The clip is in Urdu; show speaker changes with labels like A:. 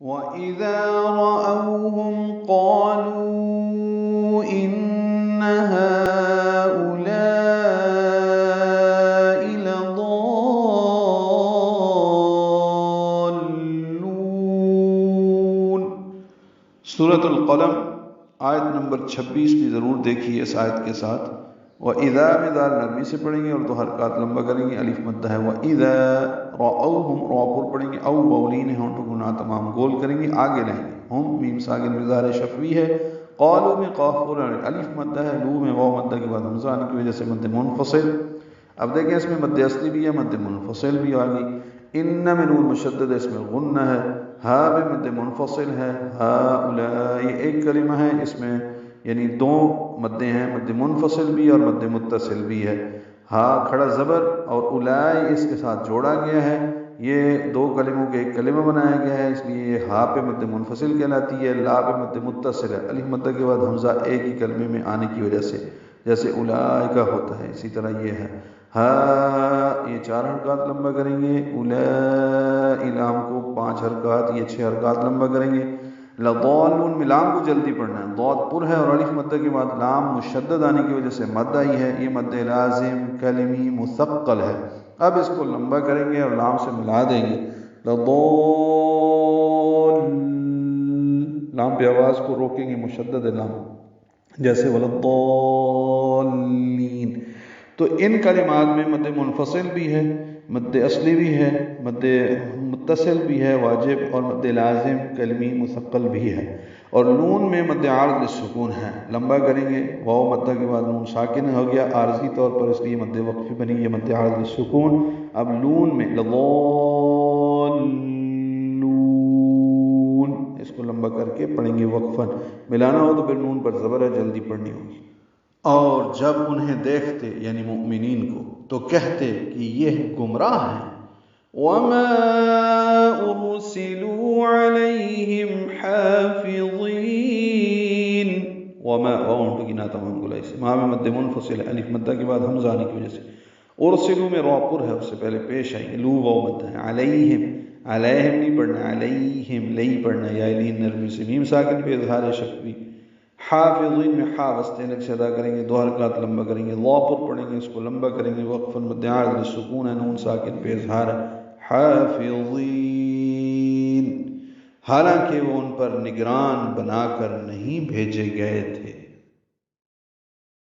A: وَإِذَا رَأَوْهُمْ قَالُوا إِنَّ هَٰؤُلَاءِ لَضَالُّونَ۔ سورۃ القلم آیت نمبر 26 بھی ضرور دیکھیے اس آیت کے ساتھ۔ وَإِذَا میں دال نرمی سے پڑھیں گے اور دو حرکات لمبا کریں گے، الف مدہ ہے۔ وَإِذَا رَأَوْهُمْ راپور پڑھیں گے، او بولین ہے، ہونٹوں کو نہ تمام گول کریں گے، آگے لیں گے۔ ہم میم ساکن مظاہر شفوی ہے۔ قالو میں قاف اور الف مدہ ہے، لو میں واو مدہ کے بعد حمزہ آنے کی وجہ سے مد منفصل۔ اب دیکھیں اس میں مد اصلی بھی ہے، مد منفصل بھی آگی۔ ان میں نون مشدد ہے، اس میں غنہ ہے۔ ہا میں مد منفصل ہے، ہؤلاء ایک کلمہ ہے، اس میں یعنی دو مدیں ہیں، مد منفصل بھی اور مد متصل بھی ہے۔ ہا کھڑا زبر اور اولائے اس کے ساتھ جوڑا گیا ہے، یہ دو کلموں کے ایک کلمہ بنایا گیا ہے، اس لیے یہ ہا پہ مد منفصل کہلاتی ہے، لا پہ مد متصل ہے۔ الف مدہ کے بعد حمزہ ایک ہی کلمے میں آنے کی وجہ سے، جیسے اولائے کا ہوتا ہے، اسی طرح یہ ہے ہا، یہ 4 حرکات لمبا کریں گے۔ اولائے لام کو 5 حرکات، یہ 6 حرکات لمبا کریں گے۔ لضالون میں لام کو جلدی پڑھنا ہے، ضاد پر ہے اور الف مدہ کے بعد لام مشدد آنے کی وجہ سے مد آئی ہے، یہ مد لازم کلمی مثقل ہے۔ اب اس کو لمبا کریں گے اور لام سے ملا دیں گے، لضال، لام پہ آواز کو روکیں گے، مشدد لام، جیسے ولضالین۔ تو ان کلمات میں مد منفصل بھی ہے، مد اصلی بھی ہے، مد متصل بھی ہے واجب، اور مد لازم کلمی مثقل بھی ہے، اور نون میں مد عارض للسکون ہے، لمبا کریں گے۔ واو مدہ کے بعد نون ساکن ہو گیا عارضی طور پر، اس لیے مد وقفی بنی، یہ مد عارض للسکون۔ اب نون میں لضالون، اس کو لمبا کر کے پڑھیں گے وقفاً، ملانا ہو تو پھر نون پر زبر ہے، جلدی پڑھنی ہوگی۔ اور جب انہیں دیکھتے یعنی مؤمنین کو تو کہتے کہ یہ گمراہ ہیں۔ وَمَا أُرْسِلُوا عَلَيْهِمْ حَافِظِينَ۔ وَمَا واؤں کی نہ تمام گلائی سے، ماں میں مد منفصل ہے، الف مدہ کے بعد حمزہ آنے کی وجہ سے۔ ارسلوا میں را پر ہے، اس سے پہلے پیش آئی، لو واؤ مدہ ہے۔ علیہم، علیہم نہیں پڑھنا، علیہم لئی پڑھنا، یا لین نرمی سے، میم ساکن پہ اظہار شفوی۔ حافظین میں حا وسط الگ سے ادا کریں گے، 2 حرکات لمبا کریں گے، لا پر پڑھیں گے، اس کو لمبا کریں گے وقفاً، مد عارض للسکون ہے، نون ساکن پہ اظہار ہے، حافظین، حالانکہ وہ ان پر نگران بنا کر نہیں بھیجے گئے تھے۔